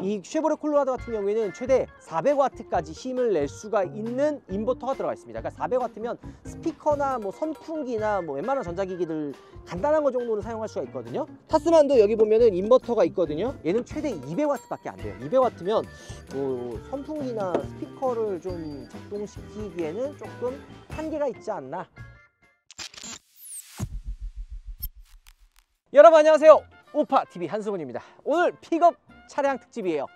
이 쉐보레 콜로라도 같은 경우에는 최대 400W까지 힘을 낼 수가 있는 인버터가 들어가 있습니다. 그러니까 400W면 스피커나 뭐 선풍기나 뭐 웬만한 전자기기들 간단한 거 정도는 사용할 수가 있거든요. 타스만도 여기 보면은 인버터가 있거든요. 얘는 최대 200W밖에 안 돼요. 200W면 뭐 선풍기나 스피커를 좀 작동시키기에는 조금 한계가 있지 않나. 여러분 안녕하세요. 오파TV 한승훈입니다. 오늘 픽업 차량 특집이에요.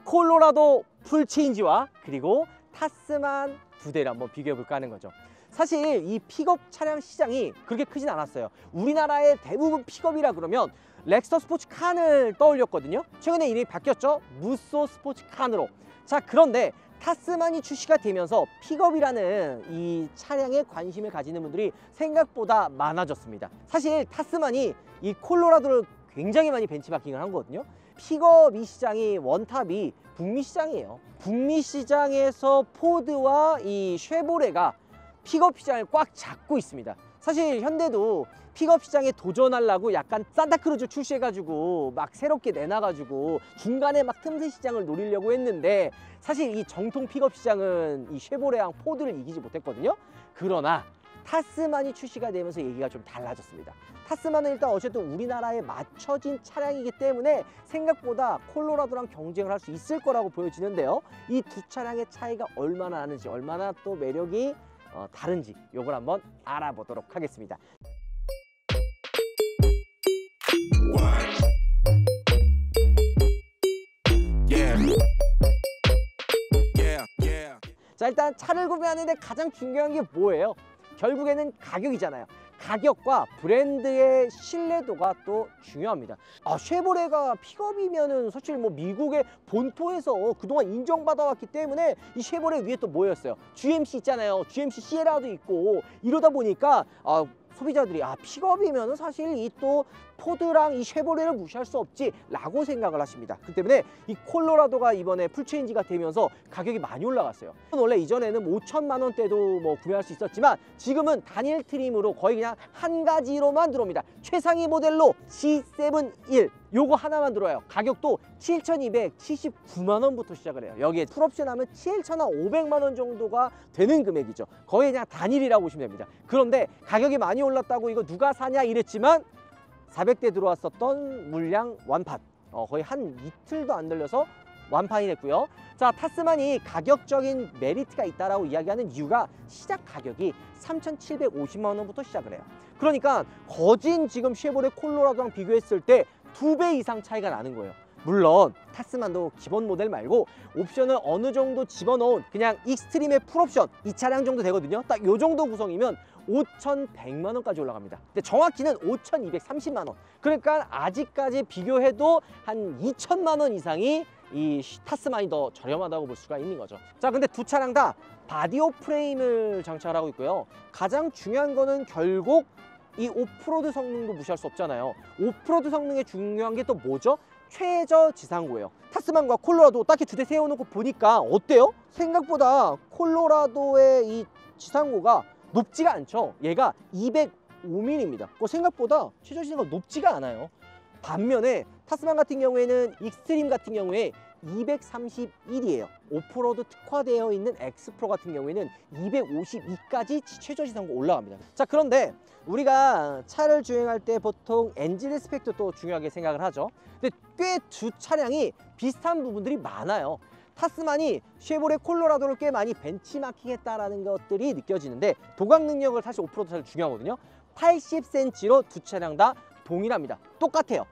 콜로라도 풀체인지와 그리고 타스만 두 대를 한번 비교해 볼까 하는 거죠. 사실 이 픽업 차량 시장이 그렇게 크진 않았어요. 우리나라의 대부분 픽업이라 그러면 렉서 스포츠 칸을 떠올렸거든요. 최근에 이름이 바뀌었죠. 무쏘 스포츠 칸으로. 자, 그런데 타스만이 출시가 되면서 픽업이라는 이 차량에 관심을 가지는 분들이 생각보다 많아졌습니다. 사실 타스만이 이 콜로라도를 굉장히 많이 벤치마킹을 한 거거든요. 픽업 이 시장이 원탑이 북미 시장이에요. 북미 시장에서 포드와 이 쉐보레가 픽업 시장을 꽉 잡고 있습니다. 사실 현대도 픽업 시장에 도전하려고 약간 산타크루즈 출시해가지고 막 새롭게 내놔가지고 중간에 막 틈새 시장을 노리려고 했는데 사실 이 정통 픽업 시장은 이 쉐보레랑 포드를 이기지 못했거든요. 그러나 타스만이 출시가 되면서 얘기가 좀 달라졌습니다. 타스만은 일단 어쨌든 우리나라에 맞춰진 차량이기 때문에 생각보다 콜로라도랑 경쟁을 할 수 있을 거라고 보여지는데요. 이 두 차량의 차이가 얼마나 나는지, 얼마나 또 매력이 다른지 이걸 한번 알아보도록 하겠습니다. 자, 일단 차를 구매하는데 가장 중요한 게 뭐예요? 결국에는 가격이잖아요. 가격과 브랜드의 신뢰도가 또 중요합니다. 쉐보레가 픽업이면은 사실 뭐 미국의 본토에서 그동안 인정받아왔기 때문에 이 쉐보레 위에 또 뭐였어요? GMC 있잖아요. GMC 시에라도 있고 이러다 보니까 소비자들이 픽업이면은 사실 이 또 포드랑 이 쉐보레를 무시할 수 없지 라고 생각을 하십니다. 그 때문에 이 콜로라도가 이번에 풀체인지가 되면서 가격이 많이 올라갔어요. 원래 이전에는 5천만 원대도 뭐 구매할 수 있었지만 지금은 단일 트림으로 거의 그냥 한 가지로만 들어옵니다. 최상위 모델로 C71 요거 하나만 들어와요. 가격도 7,279만 원부터 시작을 해요. 여기에 풀옵션 하면 7,500만 원 정도가 되는 금액이죠. 거의 그냥 단일이라고 보시면 됩니다. 그런데 가격이 많이 올랐다고 이거 누가 사냐 이랬지만 400대 들어왔었던 물량 완판, 거의 한 이틀도 안 걸려서 완판이 됐고요. 자, 타스만이 가격적인 메리트가 있다라고 이야기하는 이유가 시작 가격이 3,750만 원부터 시작을 해요. 그러니까 거진 지금 쉐보레 콜로라도랑 비교했을 때 2배 이상 차이가 나는 거예요. 물론 타스만도 기본 모델 말고 옵션을 어느 정도 집어넣은 그냥 익스트림의 풀옵션 이 차량 정도 되거든요. 딱 요 정도 구성이면 5,100만 원까지 올라갑니다. 근데 정확히는 5,230만 원. 그러니까 아직까지 비교해도 한 2천만 원 이상이 이 타스만이 더 저렴하다고 볼 수가 있는 거죠. 자, 근데 두 차량 다 바디오 프레임을 장착을 하고 있고요. 가장 중요한 거는 결국 이 오프로드 성능도 무시할 수 없잖아요. 오프로드 성능에 중요한 게 또 뭐죠? 최저 지상고예요. 타스만과 콜로라도 딱히 두 대 세워놓고 보니까 어때요? 생각보다 콜로라도의 이 지상고가 높지가 않죠. 얘가 205mm입니다. 생각보다 최저 지상고가 높지가 않아요. 반면에 타스만 같은 경우에는 익스트림 같은 경우에 231이에요. 오프로드 특화되어 있는 엑스프로 같은 경우에는 252까지 최저 지상고 올라갑니다. 자, 그런데 우리가 차를 주행할 때 보통 엔진 리스펙도 또 중요하게 생각을 하죠. 근데 꽤 두 차량이 비슷한 부분들이 많아요. 타스만이 쉐보레 콜로라도를 꽤 많이 벤치마킹했다라는 것들이 느껴지는데 도각 능력을 사실 오프로드 차량 중요하거든요. 80cm로 두 차량 다 동일합니다. 똑같아요.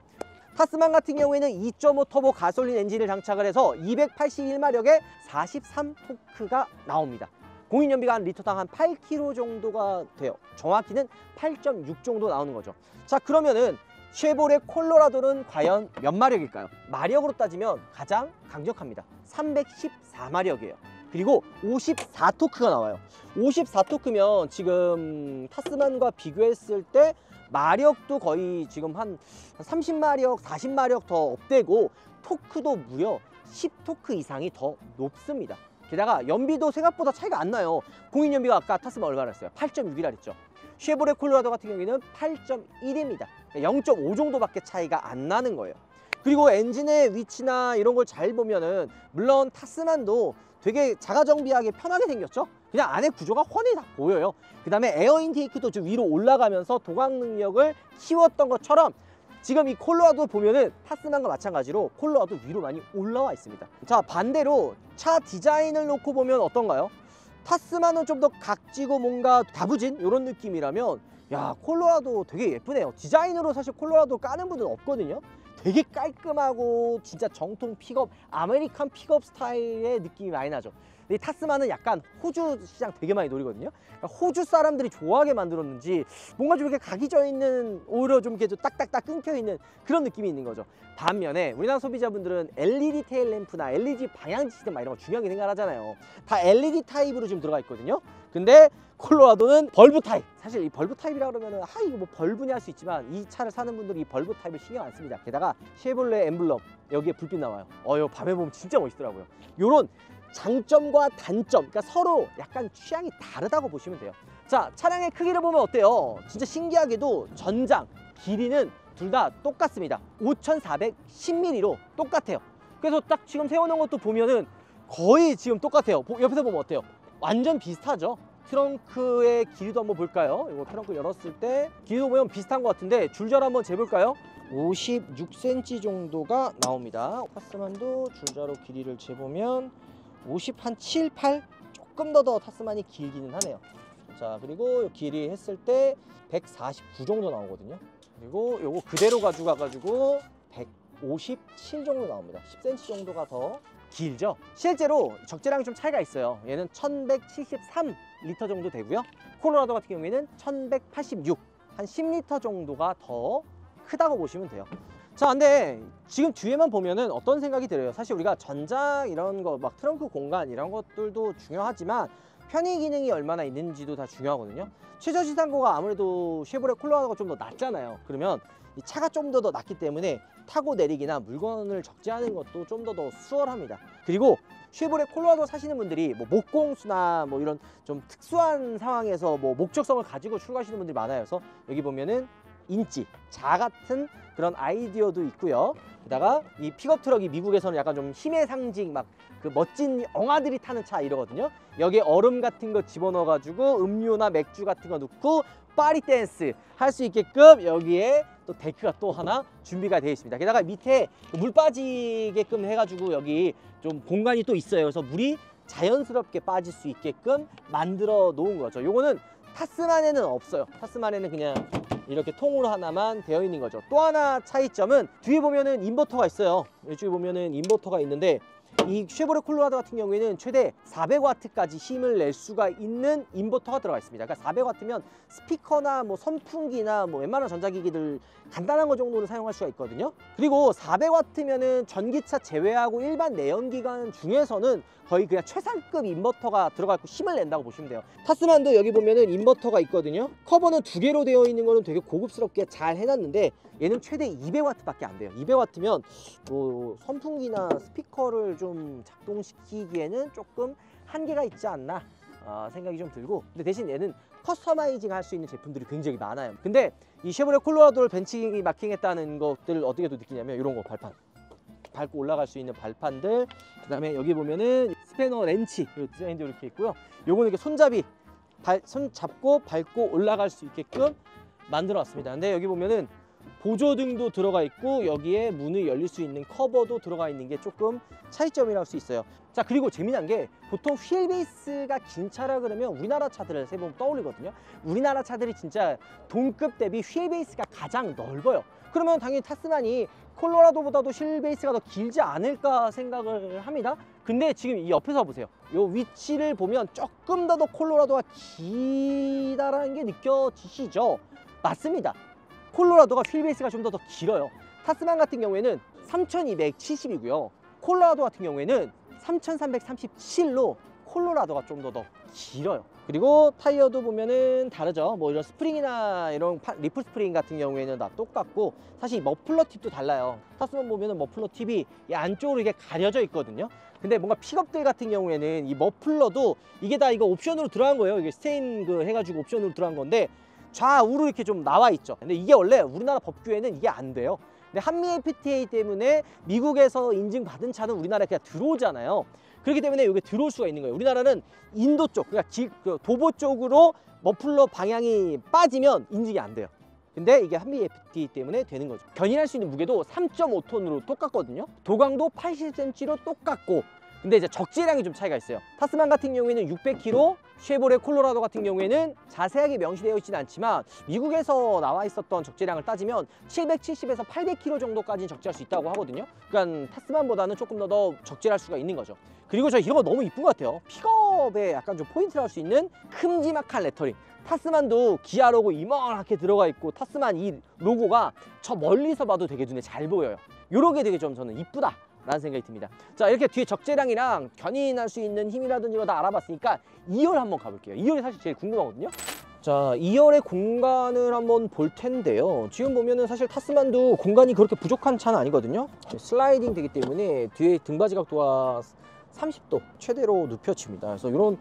타스만 같은 경우에는 2.5 터보 가솔린 엔진을 장착을 해서 281마력에 43토크가 나옵니다. 공인연비가 한 리터당 한 8km 정도가 돼요. 정확히는 8.6 정도 나오는 거죠. 자, 그러면은 쉐보레 콜로라도는 과연 몇 마력일까요? 마력으로 따지면 가장 강력합니다. 314마력이에요. 그리고 54토크가 나와요. 54토크면 지금 타스만과 비교했을 때 마력도 거의 지금 한 30마력, 40마력 더 업되고 토크도 무려 10토크 이상이 더 높습니다. 게다가 연비도 생각보다 차이가 안 나요. 공인연비가 아까 타스만 얼마나 했어요? 8.6이라 그랬죠. 쉐보레 콜로라도 같은 경우에는 8.1입니다. 0.5 정도밖에 차이가 안 나는 거예요. 그리고 엔진의 위치나 이런 걸 잘 보면은 물론 타스만도 되게 자가정비하게 편하게 생겼죠. 그냥 안에 구조가 훤히 다 보여요. 그 다음에 에어 인테이크도 좀 위로 올라가면서 도각 능력을 키웠던 것처럼 지금 이 콜로라도 보면은 타스만과 마찬가지로 콜로라도 위로 많이 올라와 있습니다. 자, 반대로 차 디자인을 놓고 보면 어떤가요? 타스만은 좀 더 각지고 뭔가 다부진 이런 느낌이라면, 야, 콜로라도 되게 예쁘네요. 디자인으로 사실 콜로라도 까는 분은 없거든요. 되게 깔끔하고 진짜 정통 픽업, 아메리칸 픽업 스타일의 느낌이 많이 나죠. 근데 이 타스만은 약간 호주 시장 되게 많이 노리거든요. 그러니까 호주 사람들이 좋아하게 만들었는지 뭔가 좀 이렇게 각이 져 있는, 오히려 좀 이렇게 좀 딱딱딱 끊겨 있는 그런 느낌이 있는 거죠. 반면에 우리나라 소비자분들은 LED 테일 램프나 LED 방향 시스템 막 이런 거 중요하게 생각하잖아요. 다 LED 타입으로 지금 들어가 있거든요. 근데 콜로라도는 벌브 타입. 사실 이 벌브 타입이라 그러면은 이거 뭐 벌브냐 할 수 있지만, 이 차를 사는 분들이 이 벌브 타입을 신경 안 씁니다. 게다가 쉐보레 엠블럼 여기에 불빛 나와요. 이거 밤에 보면 진짜 멋있더라고요. 요런 장점과 단점, 그러니까 서로 약간 취향이 다르다고 보시면 돼요. 자, 차량의 크기를 보면 어때요? 진짜 신기하게도 전장 길이는 둘 다 똑같습니다. 5410mm로 똑같아요. 그래서 딱 지금 세워놓은 것도 보면은 거의 지금 똑같아요. 옆에서 보면 어때요? 완전 비슷하죠. 트렁크의 길이도 한번 볼까요? 이거 트렁크 열었을 때 길이도 보면 비슷한 것 같은데 줄자로 한번 재볼까요? 56cm 정도가 나옵니다. 타스만도 줄자로 길이를 재보면 57, 8 조금 더 타스만이 길기는 하네요. 자, 그리고 길이 했을 때 149 정도 나오거든요. 그리고 요거 그대로 가져가가지고 157 정도 나옵니다. 10cm 정도가 더 길죠. 실제로 적재량이 좀 차이가 있어요. 얘는 1173리터 정도 되고요. 콜로라도 같은 경우에는 1186, 한 10리터 정도가 더 크다고 보시면 돼요. 자, 근데 지금 뒤에만 보면은 어떤 생각이 들어요? 사실 우리가 전장 이런 거 막 트렁크 공간 이런 것들도 중요하지만 편의 기능이 얼마나 있는지도 다 중요하거든요. 최저 시상고가 아무래도 쉐보레 콜로라도가 좀 더 낮잖아요. 그러면 이 차가 좀 더 낮기 때문에 타고 내리기나 물건을 적재하는 것도 좀 더 수월합니다. 그리고 쉐보레 콜로라도 사시는 분들이 뭐 목공수나 뭐 이런 좀 특수한 상황에서 뭐 목적성을 가지고 출고하시는 분들이 많아요. 그래서 여기 보면은 인치, 자 같은 그런 아이디어도 있고요. 게다가 이 픽업 트럭이 미국에서는 약간 좀 힘의 상징, 막 그 멋진 영화들이 타는 차 이러거든요. 여기에 얼음 같은 거 집어넣어 가지고 음료나 맥주 같은 거 넣고 파리 댄스 할 수 있게끔 여기에 또 데크가 또 하나 준비가 되어 있습니다. 게다가 밑에 물 빠지게끔 해가지고 여기 좀 공간이 또 있어요. 그래서 물이 자연스럽게 빠질 수 있게끔 만들어 놓은 거죠. 요거는 타스만에는 없어요. 타스만에는 그냥 이렇게 통으로 하나만 되어 있는 거죠. 또 하나 차이점은 뒤에 보면은 인버터가 있어요. 이쪽에 보면은 인버터가 있는데, 이 쉐보레 콜로라도 같은 경우에는 최대 400W까지 힘을 낼 수가 있는 인버터가 들어가 있습니다. 그러니까 400W면 스피커나 뭐 선풍기나 뭐 웬만한 전자기기들 간단한 거 정도는 사용할 수가 있거든요. 그리고 400W면은 전기차 제외하고 일반 내연기관 중에서는 거의 그냥 최상급 인버터가 들어가 있고 힘을 낸다고 보시면 돼요. 타스만도 여기 보면은 인버터가 있거든요. 커버는 2개로 되어 있는 거는 되게 고급스럽게 잘 해놨는데, 얘는 최대 200W밖에 안 돼요. 200W면 뭐 선풍기나 스피커를 좀 작동시키기에는 조금 한계가 있지 않나 생각이 좀 들고, 근데 대신 얘는 커스터마이징 할 수 있는 제품들이 굉장히 많아요. 근데 이 쉐보레 콜로라도를 벤치마킹했다는 것들을 어떻게 느끼냐면, 이런 거 발판 밟고 올라갈 수 있는 발판들, 그 다음에 여기 보면은 스패너 렌치 디자인도 이렇게 있고요. 요거는 이렇게 손잡이 손 잡고 밟고 올라갈 수 있게끔 만들어 놨습니다. 근데 여기 보면은 보조등도 들어가 있고 여기에 문이 열릴 수 있는 커버도 들어가 있는 게 조금 차이점이라고 할 수 있어요. 자, 그리고 재미난 게 보통 휠베이스가 긴 차라 그러면 우리나라 차들을 세번 떠올리거든요. 우리나라 차들이 진짜 동급 대비 휠베이스가 가장 넓어요. 그러면 당연히 타스만이 콜로라도보다도 휠베이스가 더 길지 않을까 생각을 합니다. 근데 지금 이 옆에서 보세요. 이 위치를 보면 조금 더 콜로라도가 길다라는 게 느껴지시죠? 맞습니다. 콜로라도가 휠베이스가 좀 더 길어요. 타스만 같은 경우에는 3270이고요. 콜로라도 같은 경우에는 3337로 콜로라도가 좀 더 길어요. 그리고 타이어도 보면은 다르죠. 뭐 이런 스프링이나 이런 리프 스프링 같은 경우에는 다 똑같고, 사실 머플러 팁도 달라요. 타스만 보면은 머플러 팁이 이 안쪽으로 이게 가려져 있거든요. 근데 뭔가 픽업들 같은 경우에는 이 머플러도 이게 다 이거 옵션으로 들어간 거예요. 이게 스테인 해가지고 옵션으로 들어간 건데 좌우로 이렇게 좀 나와 있죠. 근데 이게 원래 우리나라 법규에는 이게 안 돼요. 근데 한미 FTA 때문에 미국에서 인증받은 차는 우리나라에 그냥 들어오잖아요. 그렇기 때문에 이게 들어올 수가 있는 거예요. 우리나라는 인도 쪽, 그러니까 도보 쪽으로 머플러 방향이 빠지면 인증이 안 돼요. 근데 이게 한미 FTA 때문에 되는 거죠. 견인할 수 있는 무게도 3.5톤으로 똑같거든요. 도강도 80cm로 똑같고, 근데 이제 적재량이 좀 차이가 있어요. 타스만 같은 경우에는 600kg, 쉐보레 콜로라도 같은 경우에는 자세하게 명시되어 있지는 않지만 미국에서 나와 있었던 적재량을 따지면 770에서 800kg 정도까지는 적재할 수 있다고 하거든요. 그러니까 타스만보다는 조금 더 적재할 수가 있는 거죠. 그리고 저 이런 거 너무 이쁜 것 같아요. 픽업에 약간 좀 포인트를 할 수 있는 큼지막한 레터링. 타스만도 기아 로고 이만하게 들어가 있고, 타스만 이 로고가 저 멀리서 봐도 되게 눈에 잘 보여요. 요런 게 되게 좀 저는 이쁘다 라는 생각이 듭니다. 자, 이렇게 뒤에 적재량이랑 견인할 수 있는 힘이라든지 다 알아봤으니까 2열 한번 가볼게요. 2열이 사실 제일 궁금하거든요. 자, 2열의 공간을 한번 볼 텐데요. 지금 보면은 사실 타스만도 공간이 그렇게 부족한 차는 아니거든요. 슬라이딩 되기 때문에 뒤에 등받이 각도가 30도 최대로 눕혀집니다. 그래서 이런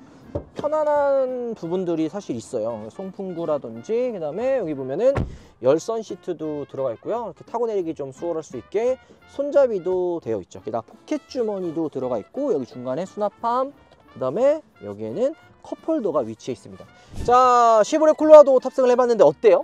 편안한 부분들이 사실 있어요. 송풍구라든지, 그 다음에 여기 보면은 열선 시트도 들어가 있고요. 이렇게 타고 내리기 좀 수월할 수 있게 손잡이도 되어 있죠. 게다가 포켓 주머니도 들어가 있고, 여기 중간에 수납함, 그 다음에 여기에는 컵홀더가 위치해 있습니다. 자, 쉐보레 콜로라도 탑승을 해봤는데 어때요?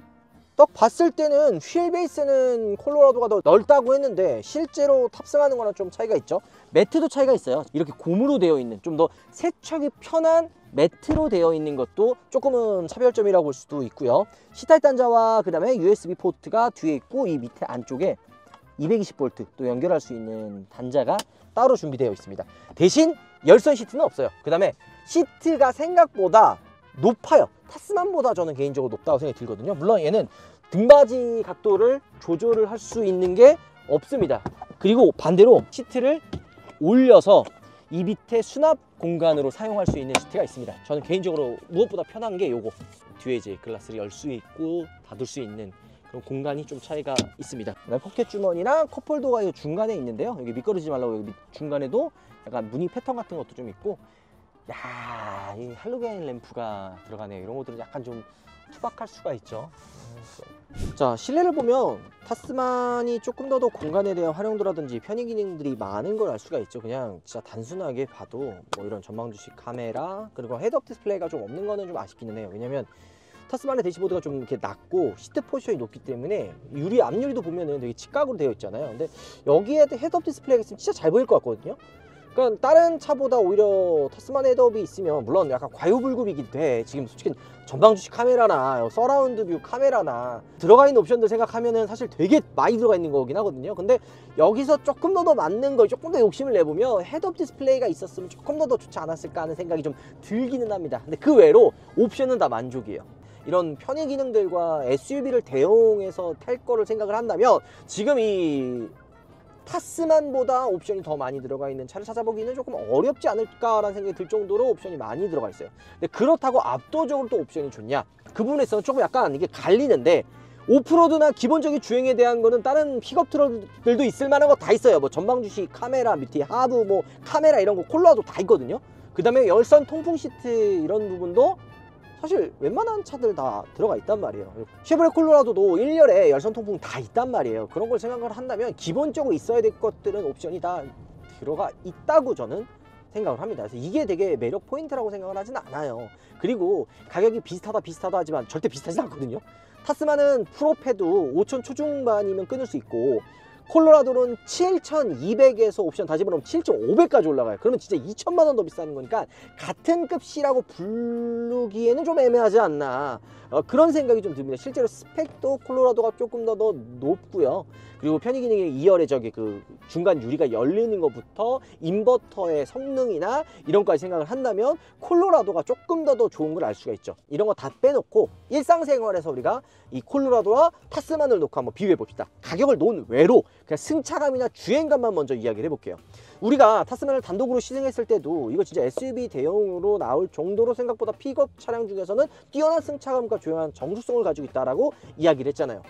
딱 봤을 때는 휠 베이스는 콜로라도가 더 넓다고 했는데 실제로 탑승하는 거랑 좀 차이가 있죠. 매트도 차이가 있어요. 이렇게 고무로 되어 있는 좀 더 세척이 편한 매트로 되어 있는 것도 조금은 차별점이라고 볼 수도 있고요. C타입 단자와 그 다음에 USB 포트가 뒤에 있고, 이 밑에 안쪽에 220V 또 연결할 수 있는 단자가 따로 준비되어 있습니다. 대신 열선 시트는 없어요. 그 다음에 시트가 생각보다 높아요. 타스만보다 저는 개인적으로 높다고 생각이 들거든요. 물론 얘는 등받이 각도를 조절을 할 수 있는 게 없습니다. 그리고 반대로 시트를 올려서 이 밑에 수납 공간으로 사용할 수 있는 시트가 있습니다. 저는 개인적으로 무엇보다 편한 게 요거, 뒤에 이제 글라스를 열 수 있고 닫을 수 있는 그런 공간이 좀 차이가 있습니다. 포켓 주머니랑 컵홀더가 중간에 있는데요. 여기 미끄러지지 말라고 여기 중간에도 약간 무늬 패턴 같은 것도 좀 있고, 야, 이 할로겐 램프가 들어가네요. 이런 것들은 약간 좀 투박할 수가 있죠. 자, 실내를 보면 타스만이 조금 더 공간에 대한 활용도라든지 편의 기능들이 많은 걸 알 수가 있죠. 그냥 진짜 단순하게 봐도 뭐 이런 전방 주시 카메라, 그리고 헤드업 디스플레이가 좀 없는 거는 좀 아쉽기는 해요. 왜냐면 타스만의 대시보드가 좀 이렇게 낮고 시트 포지션이 높기 때문에 유리 앞유리도 보면은 되게 직각으로 되어 있잖아요. 근데 여기에 헤드업 디스플레이가 있으면 진짜 잘 보일 것 같거든요. 그러니까 다른 차보다 오히려 타스만 헤드업이 있으면 물론 약간 과유불급이기도 해. 지금 솔직히 전방 주시 카메라나 서라운드 뷰 카메라나 들어가 있는 옵션들 생각하면은 사실 되게 많이 들어가 있는 거긴 하거든요. 근데 여기서 조금 더 맞는 걸 조금 더 욕심을 내보면 헤드업 디스플레이가 있었으면 조금 더 좋지 않았을까 하는 생각이 좀 들기는 합니다. 근데 그 외로 옵션은 다 만족이에요. 이런 편의 기능들과 SUV를 대용해서 탈 거를 생각을 한다면 지금 이 타스만보다 옵션이 더 많이 들어가 있는 차를 찾아보기는 조금 어렵지 않을까라는 생각이 들 정도로 옵션이 많이 들어가 있어요. 근데 그렇다고 압도적으로 또 옵션이 좋냐? 그 부분에서는 조금 약간 이게 갈리는데, 오프로드나 기본적인 주행에 대한 거는 다른 픽업 트럭들도 있을 만한 거 다 있어요. 뭐 전방 주시 카메라, 밑에 하부 뭐 카메라 이런 거 콜라도 다 있거든요. 그 다음에 열선 통풍 시트 이런 부분도 사실 웬만한 차들 다 들어가 있단 말이에요. 쉐보레 콜로라도도 1열에 열선 통풍 다 있단 말이에요. 그런 걸 생각을 한다면 기본적으로 있어야 될 것들은 옵션이 다 들어가 있다고 저는 생각을 합니다. 그래서 이게 되게 매력 포인트라고 생각을 하진 않아요. 그리고 가격이 비슷하다 하지만 절대 비슷하지 않거든요. 타스만은 프로패도 5천 초중반이면 끊을 수 있고, 콜로라도는 7,200에서 옵션 다 집어넣으면 7,500까지 올라가요. 그러면 진짜 2천만 원 더 비싸는 거니까 같은 급이라고 부르기에는 좀 애매하지 않나, 그런 생각이 좀 듭니다. 실제로 스펙도 콜로라도가 조금 더 높고요. 그리고 편의 기능이 2열에 저기 그 중간 유리가 열리는 것부터 인버터의 성능이나 이런 거까지 생각을 한다면 콜로라도가 조금 더 좋은 걸 알 수가 있죠. 이런 거 다 빼놓고 일상생활에서 우리가 이 콜로라도와 타스만을 놓고 한번 비교해 봅시다. 가격을 놓은 외로 그냥 승차감이나 주행감만 먼저 이야기를 해볼게요. 우리가 타스만을 단독으로 시승했을 때도 이거 진짜 SUV 대용으로 나올 정도로 생각보다 픽업 차량 중에서는 뛰어난 승차감과 조용한 정숙성을 가지고 있다라고 이야기를 했잖아요.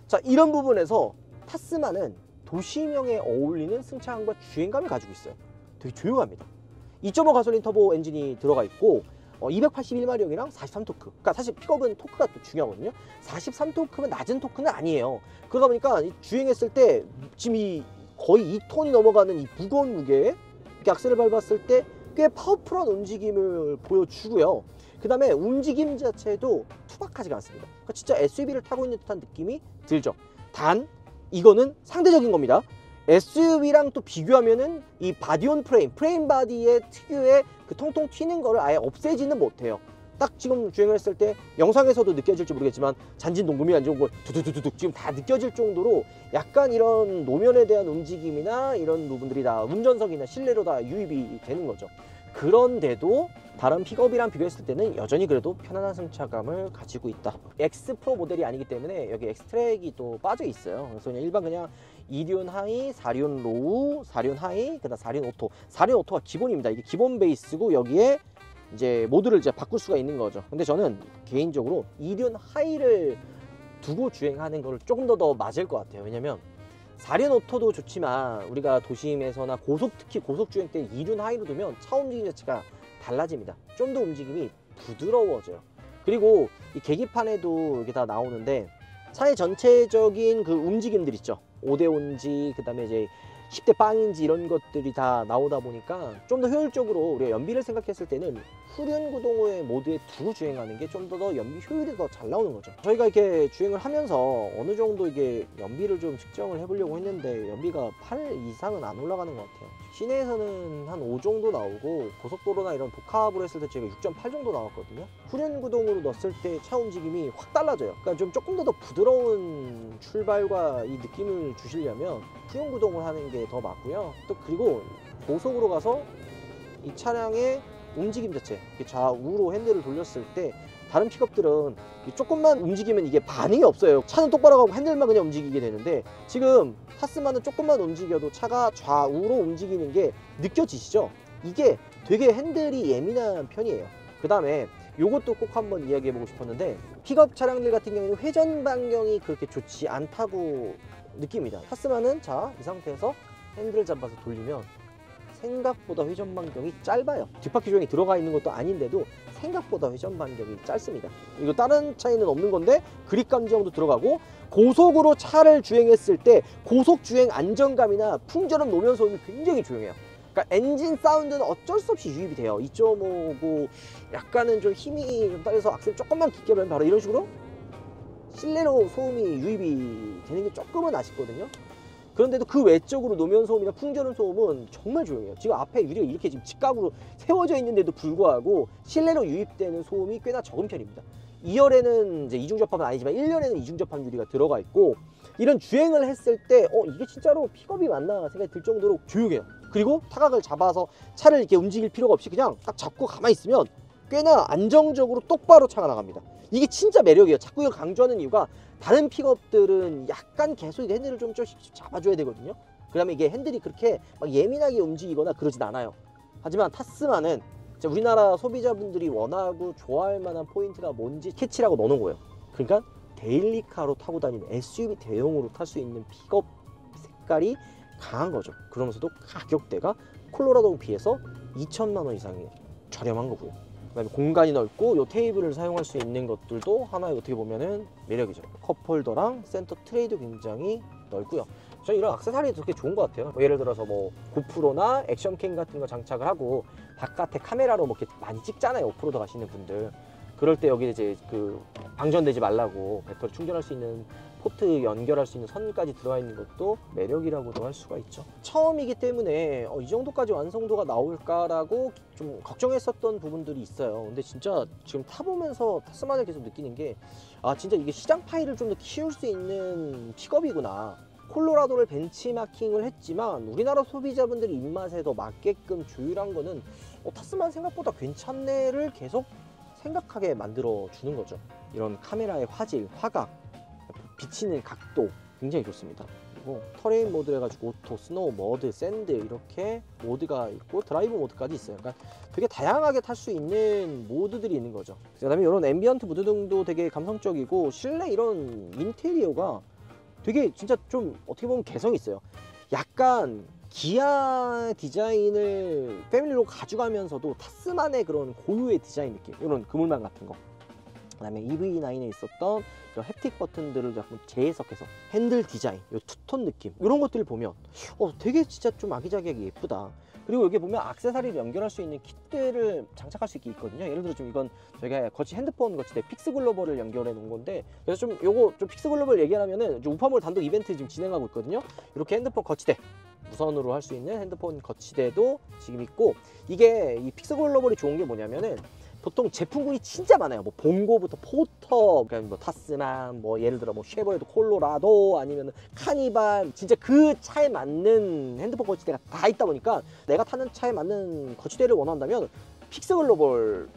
자, 이런 부분에서 타스만은 도시명에 어울리는 승차감과 주행감을 가지고 있어요. 되게 조용합니다. 2.5 가솔린 터보 엔진이 들어가 있고 281마력이랑 43토크. 그러니까 사실 픽업은 토크가 또 중요하거든요. 43토크면 낮은 토크는 아니에요. 그러다 보니까 주행했을 때 지금 이 거의 2톤이 넘어가는 이 무거운 무게에 이렇게 악셀을 밟았을 때 꽤 파워풀한 움직임을 보여주고요. 그 다음에 움직임 자체도 투박하지가 않습니다. 그러니까 진짜 SUV를 타고 있는 듯한 느낌이 들죠. 단 이거는 상대적인 겁니다. SUV랑 또 비교하면은 이 바디온 프레임 바디의 특유의 그 통통 튀는 거를 아예 없애지는 못해요. 딱 지금 주행을 했을 때 영상에서도 느껴질지 모르겠지만 잔진 동금이 안 좋은 걸 두두두둑 지금 다 느껴질 정도로 약간 이런 노면에 대한 움직임이나 이런 부분들이 다 운전석이나 실내로 다 유입이 되는 거죠. 그런데도 다른 픽업이랑 비교했을 때는 여전히 그래도 편안한 승차감을 가지고 있다. X 프로 모델이 아니기 때문에 여기 엑스트랙이 또 빠져 있어요. 그래서 그냥 일반 그냥 2륜 하이, 4륜 로우, 4륜 하이, 그다음 4륜 오토. 4륜 오토가 기본입니다. 이게 기본 베이스고 여기에 이제 모드를 이제 바꿀 수가 있는 거죠. 근데 저는 개인적으로 2륜 하이를 두고 주행하는 걸 조금 더 맞을 것 같아요. 왜냐면 4륜 오토도 좋지만 우리가 도심에서나 특히 고속 주행 때 2륜 하이로 두면 차 움직임 자체가 달라집니다. 좀 더 움직임이 부드러워져요. 그리고 이 계기판에도 이게 다 나오는데 차의 전체적인 그 움직임들 있죠. 5대5인지 그 다음에 이제 10대 빵인지 이런 것들이 다 나오다 보니까 좀 더 효율적으로 우리가 연비를 생각했을 때는 후륜 구동의 모드에 두고 주행하는 게 좀 더 연비 효율이 더 잘 나오는 거죠. 저희가 이렇게 주행을 하면서 어느 정도 이게 연비를 좀 측정을 해보려고 했는데 연비가 8 이상은 안 올라가는 것 같아요. 시내에서는 한 5 정도 나오고 고속도로나 이런 복합으로 했을 때 제가 6.8 정도 나왔거든요. 후륜 구동으로 넣었을 때 차 움직임이 확 달라져요. 그러니까 좀 조금 더 부드러운 출발과 이 느낌을 주시려면 후륜 구동을 하는 게 더 맞고요. 또 그리고 고속으로 가서 이 차량의 움직임 자체, 좌우로 핸들을 돌렸을 때 다른 픽업들은 조금만 움직이면 이게 반응이 없어요. 차는 똑바로 가고 핸들만 그냥 움직이게 되는데 지금 타스만은 조금만 움직여도 차가 좌우로 움직이는 게 느껴지시죠? 이게 되게 핸들이 예민한 편이에요. 그 다음에 요것도 꼭 한번 이야기해 보고 싶었는데 픽업 차량들 같은 경우에는 회전 반경이 그렇게 좋지 않다고 느낍니다. 타스만은 자, 이 상태에서 핸들을 잡아서 돌리면 생각보다 회전 반경이 짧아요. 뒷바퀴 조향이 들어가 있는 것도 아닌데도 생각보다 회전 반경이 짧습니다. 이거 다른 차에는 없는 건데 그립 감지형도 들어가고 고속으로 차를 주행했을 때 고속 주행 안정감이나 풍절음 노면 소음이 굉장히 조용해요. 그러니까 엔진 사운드는 어쩔 수 없이 유입이 돼요. 2.5고 약간은 좀 힘이 좀 딸려서 악셀 조금만 깊게 밟으면 바로 이런 식으로 실내로 소음이 유입이 되는 게 조금은 아쉽거든요. 그런데도 그 외적으로 노면 소음이나 풍절음 소음은 정말 조용해요. 지금 앞에 유리가 이렇게 지금 직각으로 세워져 있는데도 불구하고 실내로 유입되는 소음이 꽤나 적은 편입니다. 2열에는 이제 이중 접합은 아니지만 1열에는 이중 접합 유리가 들어가 있고 이런 주행을 했을 때 이게 진짜로 픽업이 맞나 생각이 들 정도로 조용해요. 그리고 타각을 잡아서 차를 이렇게 움직일 필요가 없이 그냥 딱 잡고 가만히 있으면 꽤나 안정적으로 똑바로 차가 나갑니다. 이게 진짜 매력이에요. 자꾸 이걸 강조하는 이유가 다른 픽업들은 약간 계속 핸들을 좀 잡아줘야 되거든요. 그 다음에 이게 핸들이 그렇게 막 예민하게 움직이거나 그러진 않아요. 하지만 타스만은 우리나라 소비자분들이 원하고 좋아할 만한 포인트가 뭔지 캐치라고 넣어놓은 거예요. 그러니까 데일리카로 타고 다니는 SUV 대용으로 탈 수 있는 픽업 색깔이 강한 거죠. 그러면서도 가격대가 콜로라도에 비해서 2천만 원 이상이 저렴한 거고요. 그다음에 공간이 넓고 요 테이블을 사용할 수 있는 것들도 하나의 어떻게 보면은 매력이죠. 컵홀더랑 센터 트레이도 굉장히 넓고요. 저는 이런 액세서리도 되게 좋은 것 같아요. 예를 들어서 뭐 고프로나 액션캠 같은 거 장착을 하고 바깥에 카메라로 뭐 이렇게 많이 찍잖아요. 오프로드 가시는 분들. 그럴 때 여기 이제 그 방전되지 말라고 배터리 충전할 수 있는 포트 연결할 수 있는 선까지 들어가 있는 것도 매력이라고도 할 수가 있죠. 처음이기 때문에 이 정도까지 완성도가 나올까라고 좀 걱정했었던 부분들이 있어요. 근데 진짜 지금 타보면서 타스만을 계속 느끼는 게 진짜 이게 시장 파이를 좀 더 키울 수 있는 픽업이구나. 콜로라도를 벤치마킹을 했지만 우리나라 소비자분들의 입맛에 더 맞게끔 조율한 거는 타스만 생각보다 괜찮네를 계속 생각하게 만들어 주는 거죠. 이런 카메라의 화질, 화각, 비치는 각도 굉장히 좋습니다. 그리고 터레인 모드 해가지고 오토, 스노우, 머드, 샌드 이렇게 모드가 있고 드라이브 모드까지 있어요. 그러니까 되게 다양하게 탈 수 있는 모드들이 있는 거죠. 그 다음에 이런 앰비언트 무드 등도 되게 감성적이고 실내 이런 인테리어가 되게 진짜 좀 어떻게 보면 개성이 있어요. 약간 기아 디자인을 패밀리로 가져가면서도 타스만의 그런 고유의 디자인 느낌, 이런 그물망 같은 거, 그다음에 EV9에 있었던 이런 햅틱 버튼들을 약간 재해석해서 핸들 디자인, 이 투톤 느낌, 이런 것들을 보면 되게 진짜 좀 아기자기하게 예쁘다. 그리고 여기 보면 액세서리를 연결할 수 있는 킷들을 장착할 수 있게 있거든요. 예를 들어 좀 이건 저희가 핸드폰 거치대 픽스 글로벌을 연결해 놓은 건데, 그래서 좀 요거 좀 픽스 글로벌 얘기하면은 우파몰 단독 이벤트 지금 진행하고 있거든요. 이렇게 핸드폰 거치대, 무선으로 할 수 있는 핸드폰 거치대도 지금 있고, 이게 이 픽스 글로벌이 좋은 게 뭐냐면은 보통 제품군이 진짜 많아요. 뭐 봉고부터 포터, 그러니까 뭐 타스만, 뭐 예를 들어 뭐 쉐보레도 콜로라도, 아니면 카니발, 진짜 그 차에 맞는 핸드폰 거치대가 다 있다 보니까 내가 타는 차에 맞는 거치대를 원한다면 픽스 글로벌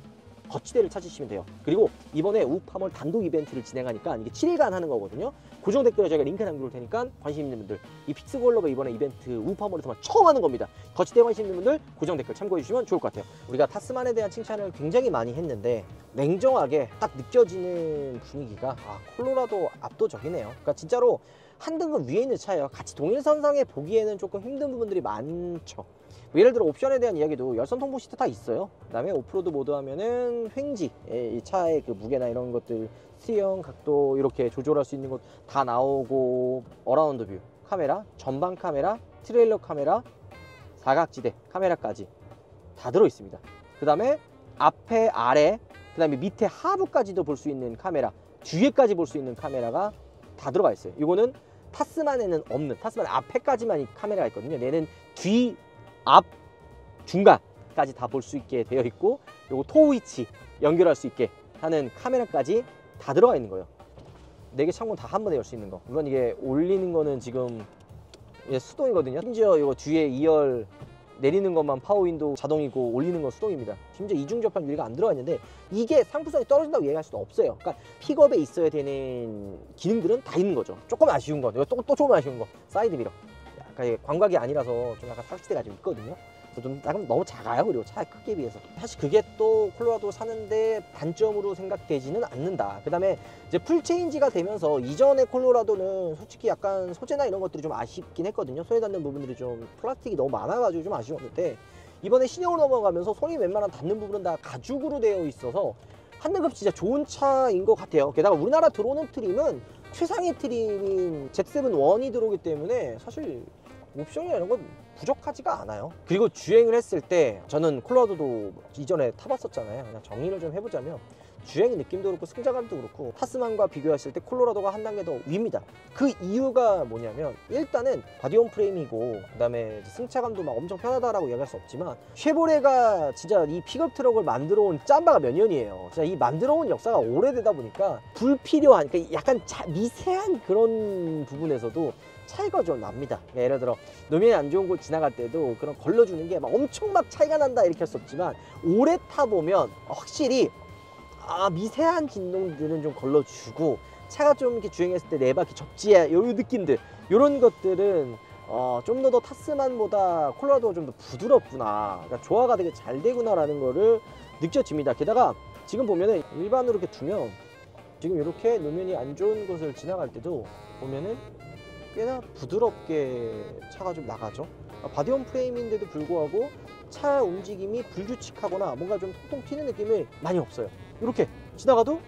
거치대를 찾으시면 돼요. 그리고 이번에 우파몰 단독 이벤트를 진행하니까 이게 7일간 하는 거거든요. 고정 댓글에 저희가 링크 남겨놓을 테니까 관심 있는 분들, 이 픽스 글로벌 이번에 이벤트 우파몰에서만 처음 하는 겁니다. 거치대 관심 있는 분들 고정 댓글 참고해 주시면 좋을 것 같아요. 우리가 타스만에 대한 칭찬을 굉장히 많이 했는데 냉정하게 딱 느껴지는 분위기가 콜로라도 압도적이네요. 그러니까 진짜로 한 등급 위에 있는 차예요. 같이 동일선상에 보기에는 조금 힘든 부분들이 많죠. 예를 들어 옵션에 대한 이야기도 열선 통보 시트 다 있어요. 그 다음에 오프로드 모드 하면은 횡지, 이 차의 그 무게나 이런 것들, 스티어링 각도 이렇게 조절할 수 있는 것 다 나오고, 어라운드 뷰 카메라, 전방 카메라, 트레일러 카메라, 사각지대 카메라까지 다 들어 있습니다. 그 다음에 앞에, 아래, 그 다음에 밑에 하부까지도 볼 수 있는 카메라, 뒤에까지 볼 수 있는 카메라가 다 들어가 있어요. 이거는 타스만에는 없는, 타스만 앞에까지만 이 카메라가 있거든요. 얘는 뒤, 앞, 중간까지 다 볼 수 있게 되어 있고, 요거 토 위치 연결할 수 있게 하는 카메라까지 다 들어가 있는 거예요. 4개 창문 다 한 번에 열 수 있는 거. 물론 이게 올리는 거는 지금 수동이거든요. 심지어 이거 뒤에 2열 내리는 것만 파워 윈도우 자동이고 올리는 건 수동입니다. 심지어 이중 접합 유리가 안 들어가 있는데 이게 상품성이 떨어진다고 얘기할 수도 없어요. 그러니까 픽업에 있어야 되는 기능들은 다 있는 거죠. 조금 아쉬운 거, 또 조금 아쉬운 거, 사이드 미러. 약간 광각이 아니라서 좀 약간 사각지대가 좀 있거든요. 좀 약간 너무 작아요. 그리고 차의 크기에 비해서 사실 그게 또 콜로라도 사는데 단점으로 생각되지는 않는다. 그 다음에 이제 풀 체인지가 되면서 이전의 콜로라도는 솔직히 약간 소재나 이런 것들이 좀 아쉽긴 했거든요. 손에 닿는 부분들이 좀 플라스틱이 너무 많아가지고 좀 아쉬웠는데, 이번에 신형으로 넘어가면서 손이 웬만한 닿는 부분은 다 가죽으로 되어 있어서 한 등급 진짜 좋은 차인 것 같아요. 게다가 우리나라 들어오는 트림은 최상위 트림인 Z7-1이 들어오기 때문에 사실 옵션이나 이런 건 부족하지가 않아요. 그리고 주행을 했을 때 저는 콜로라도도 이전에 타봤었잖아요. 그냥 정리를 좀 해보자면 주행 느낌도 그렇고 승자감도 그렇고 타스만과 비교했을 때 콜로라도가 한 단계 더 위입니다. 그 이유가 뭐냐면 일단은 바디온 프레임이고, 그 다음에 승차감도 막 엄청 편하다라고 이야기할 수 없지만 쉐보레가 진짜 이 픽업 트럭을 만들어 온 짬바가 몇 년이에요. 진짜 이 만들어 온 역사가 오래되다 보니까 불필요한, 그러니까 약간 미세한 그런 부분에서도 차이가 좀 납니다. 예를 들어 노면이 안 좋은 곳 지나갈 때도 그런 걸러주는 게 막 엄청 막 차이가 난다 이렇게 할 수 없지만, 오래 타보면 확실히 미세한 진동들은 좀 걸러주고, 차가 좀 이렇게 주행했을 때 네 바퀴 접지야 요 느낌들, 요런 것들은 좀 더 타스만보다 콜로라도가 좀 더 부드럽구나, 그러니까 조화가 되게 잘 되구나라는 거를 느껴집니다. 게다가 지금 보면은 일반으로 이렇게 두면 지금 이렇게 노면이 안 좋은 곳을 지나갈 때도 보면은 꽤나 부드럽게 차가 좀 나가죠. 바디온 프레임인데도 불구하고 차 움직임이 불규칙하거나 뭔가 좀 통통 튀는 느낌이 많이 없어요. 이렇게 지나가도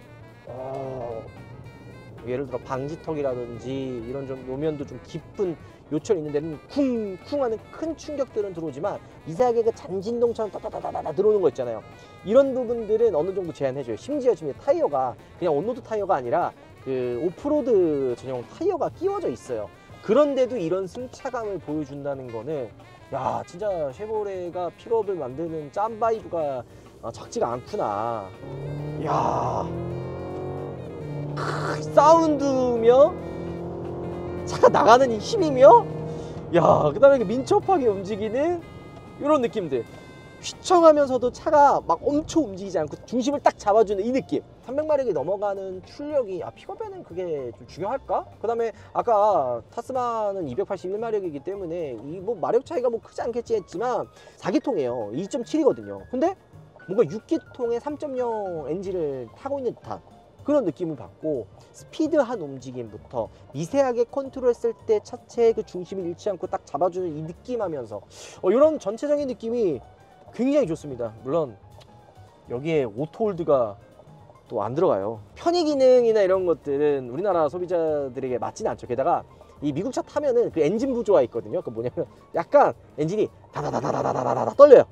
예를 들어 방지턱이라든지 이런 좀 노면도 좀 깊은 요철 있는 데는 쿵쿵 하는 큰 충격들은 들어오지만 이상하게 그 잔진동처럼 따다다다다 들어오는 거 있잖아요. 이런 부분들은 어느 정도 제한해줘요. 심지어 지금 타이어가 그냥 온로드 타이어가 아니라 그 오프로드 전용 타이어가 끼워져 있어요. 그런데도 이런 승차감을 보여준다는 거는 야, 진짜 쉐보레가 픽업을 만드는 짬바이브가 작지가 않구나. 야, 사운드며 차가 나가는 이 힘이며, 야, 그 다음에 민첩하게 움직이는 이런 느낌들, 휘청하면서도 차가 막 엄청 움직이지 않고 중심을 딱 잡아주는 이 느낌. 300마력이 넘어가는 출력이 픽업에는 그게 좀 중요할까? 그 다음에 아까 타스만은 281마력이기 때문에 이 뭐 마력 차이가 뭐 크지 않겠지 했지만 4기통이에요. 2.7이거든요. 근데 뭔가 6기통의 3.0 엔진을 타고 있는 듯한 그런 느낌을 받고, 스피드한 움직임부터 미세하게 컨트롤했을 때 차체의 그 중심을 잃지 않고 딱 잡아주는 이 느낌하면서 이런 전체적인 느낌이 굉장히 좋습니다. 물론 여기에 오토홀드가 또 안 들어가요. 편의 기능이나 이런 것들은 우리나라 소비자들에게 맞지는 않죠. 게다가 이 미국 차 타면은 그 엔진 부조화 있거든요. 그 뭐냐면 약간 엔진이 다다다다다다다다 떨려요.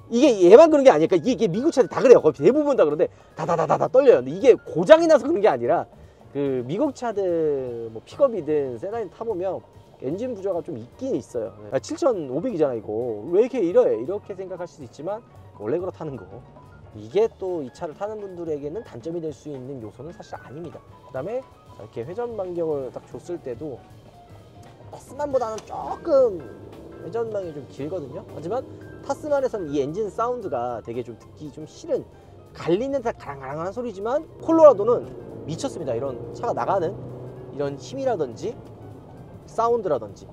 이게 얘만 그런 게 아니니까, 이게 미국 차들 다 그래요. 거의 대부분 다 그런데 다다다다다 떨려요. 근데 이게 고장이 나서 그런 게 아니라 그 미국 차들 뭐 픽업이든 세단이든 타보면 엔진 부조화가 좀 있긴 있어요. 7,500이잖아 이거. 왜 이렇게 이래? 이렇게 생각할 수도 있지만 원래 그렇다는 거. 이게 또 이 차를 타는 분들에게는 단점이 될 수 있는 요소는 사실 아닙니다. 그 다음에 이렇게 회전 반경을 딱 줬을 때도 타스만보다는 조금 회전방이 좀 길거든요. 하지만 타스만에서는 이 엔진 사운드가 되게 좀 듣기 좀 싫은, 갈리는 듯 가랑가랑한 소리지만 콜로라도는 미쳤습니다. 이런 차가 나가는 이런 힘이라든지 사운드라든지.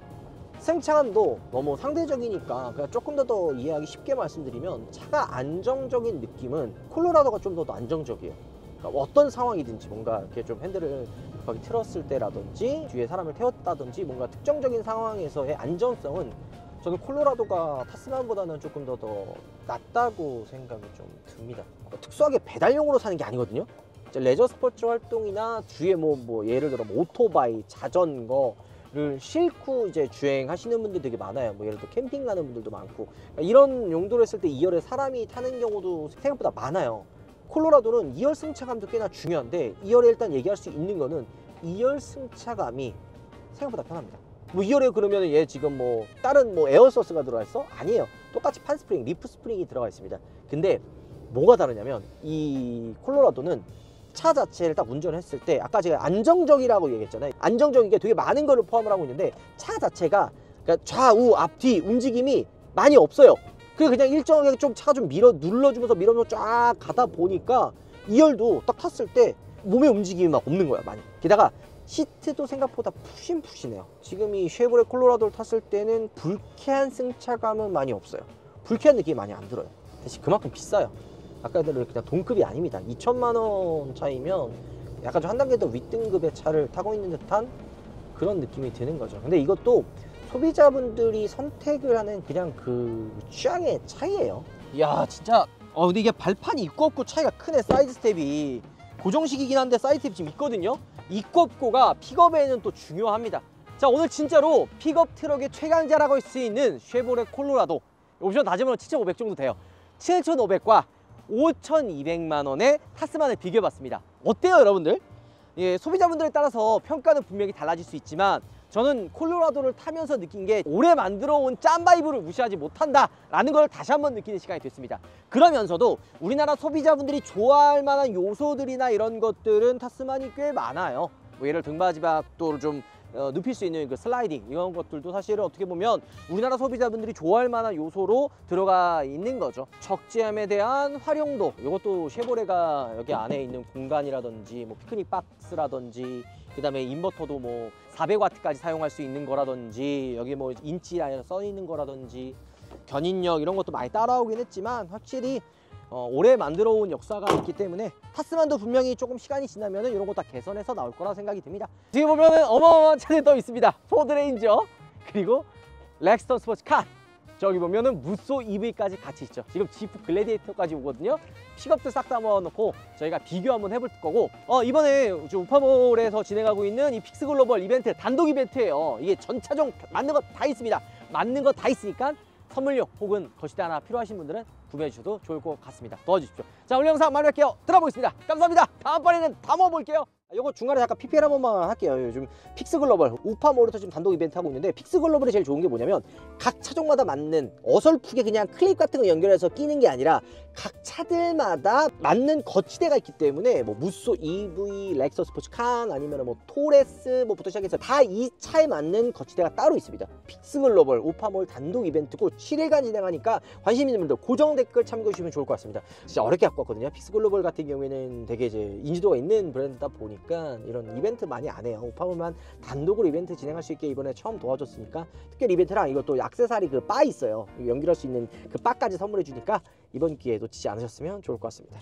승차감도 너무 상대적이니까 그냥 조금 더 이해하기 쉽게 말씀드리면, 차가 안정적인 느낌은 콜로라도가 좀 더 안정적이에요. 그러니까 어떤 상황이든지 뭔가 이렇게 좀 핸들을 거기 틀었을 때라든지 뒤에 사람을 태웠다든지 뭔가 특정적인 상황에서의 안정성은 저는 콜로라도가 타스만보다는 조금 더 낫다고 생각이 좀 듭니다. 특수하게 배달용으로 사는 게 아니거든요. 레저 스포츠 활동이나 주위에 뭐 예를 들어 오토바이, 자전거를 싣고 이제 주행하시는 분들 되게 많아요. 뭐 예를 들어 캠핑 가는 분들도 많고, 이런 용도로 했을 때 2열에 사람이 타는 경우도 생각보다 많아요. 콜로라도는 2열 승차감도 꽤나 중요한데, 2열에 일단 얘기할 수 있는 거는 2열 승차감이 생각보다 편합니다. 뭐 2열에 그러면 얘 지금 뭐 다른 뭐 에어서스가 들어가 있어? 아니에요. 똑같이 판 스프링, 리프 스프링이 들어가 있습니다. 근데 뭐가 다르냐면 이 콜로라도는 차 자체를 딱 운전했을 때, 아까 제가 안정적이라고 얘기했잖아요. 안정적인 게 되게 많은 거를 포함을 하고 있는데, 차 자체가 그러니까 좌우 앞뒤 움직임이 많이 없어요. 그냥 일정하게 좀 차가 좀 눌러주면서 밀어주면서 쫙 가다 보니까 2열도 딱 탔을 때 몸의 움직임이 막 없는 거야, 많이. 게다가 시트도 생각보다 푸신푸신해요. 지금 이 쉐보레 콜로라도를 탔을 때는 불쾌한 승차감은 많이 없어요. 불쾌한 느낌이 많이 안 들어요. 대신 그만큼 비싸요. 아까 대로 그냥 동급이 아닙니다. 2천만 원 차이면 약간 좀 한 단계 더 윗등급의 차를 타고 있는 듯한 그런 느낌이 드는 거죠. 근데 이것도 소비자분들이 선택을 하는 그냥 그 취향의 차이예요. 이야, 진짜 근데 이게 발판이 있고 없고 차이가 크네. 사이드 스텝이 고정식이긴 한데 사이드 스텝이 지금 있거든요. 있고 없고가 픽업에는 또 중요합니다. 자, 오늘 진짜로 픽업 트럭의 최강자라고 할 수 있는 쉐보레 콜로라도, 옵션 다 집어넣으면 7,500 정도 돼요. 7,500과 5,200만 원의 타스만을 비교해봤습니다. 어때요, 여러분들? 예, 소비자분들에 따라서 평가는 분명히 달라질 수 있지만, 저는 콜로라도를 타면서 느낀 게 올해 만들어 온 짠바이브를 무시하지 못한다 라는 걸 다시 한번 느끼는 시간이 됐습니다. 그러면서도 우리나라 소비자분들이 좋아할 만한 요소들이나 이런 것들은 타스만이 꽤 많아요. 뭐 예를 등받이박도를 좀 눕힐 수 있는 그 슬라이딩, 이런 것들도 사실은 어떻게 보면 우리나라 소비자분들이 좋아할 만한 요소로 들어가 있는 거죠. 적재함에 대한 활용도, 이것도 쉐보레가 여기 안에 있는 공간이라든지 뭐 피크닉 박스라든지, 그 다음에 인버터도 뭐 400W까지 사용할 수 있는 거라든지, 여기 뭐 인치 라인 써 있는 거라든지, 견인력 이런 것도 많이 따라오긴 했지만, 확실히 올해 만들어 온 역사가 있기 때문에 타스만도 분명히 조금 시간이 지나면 이런 거 다 개선해서 나올 거라 생각이 듭니다. 지금 보면 어마어마한 차들이 또 있습니다. 포드 레인저, 그리고 렉스턴 스포츠카, 저기 보면은 무쏘 EV까지 같이 있죠. 지금 지프 글래디에이터까지 오거든요. 픽업들 싹 다 모아놓고 저희가 비교 한번 해볼 거고, 이번에 우파몰에서 진행하고 있는 이 픽스 글로벌 이벤트, 단독 이벤트예요. 이게 전차종 맞는 거 다 있습니다. 맞는 거 다 있으니까 선물용 혹은 거시대 하나 필요하신 분들은 구매해 주셔도 좋을 것 같습니다. 도와주십시오. 자, 오늘 영상 마무리할게요. 들어보겠습니다. 감사합니다. 다음번에는 다 먹어볼게요. 요거 중간에 잠깐 PPL 한 번만 할게요. 요즘 픽스 글로벌 우파몰에서 지금 단독 이벤트 하고 있는데, 픽스 글로벌이 제일 좋은 게 뭐냐면 각 차종마다 맞는, 어설프게 그냥 클립 같은 거 연결해서 끼는 게 아니라 각 차들마다 맞는 거치대가 있기 때문에 뭐 무쏘 EV, 렉서 스포츠 칸, 아니면 뭐 토레스 뭐부터 시작해서 다 이 차에 맞는 거치대가 따로 있습니다. 픽스 글로벌 우파몰 단독 이벤트고 7일간 진행하니까 관심 있는 분들 고정 댓글 참고해 주시면 좋을 것 같습니다. 진짜 어렵게 갖고 왔거든요. 픽스 글로벌 같은 경우에는 되게 이제 인지도가 있는 브랜드다 보니까 이런 이벤트 많이 안 해요. 우파몰만 단독으로 이벤트 진행할 수 있게 이번에 처음 도와줬으니까, 특별히 이벤트랑 이것도 액세서리 그 바 있어요. 연결할 수 있는 그 바까지 선물해 주니까 이번 기회에 놓치지 않으셨으면 좋을 것 같습니다.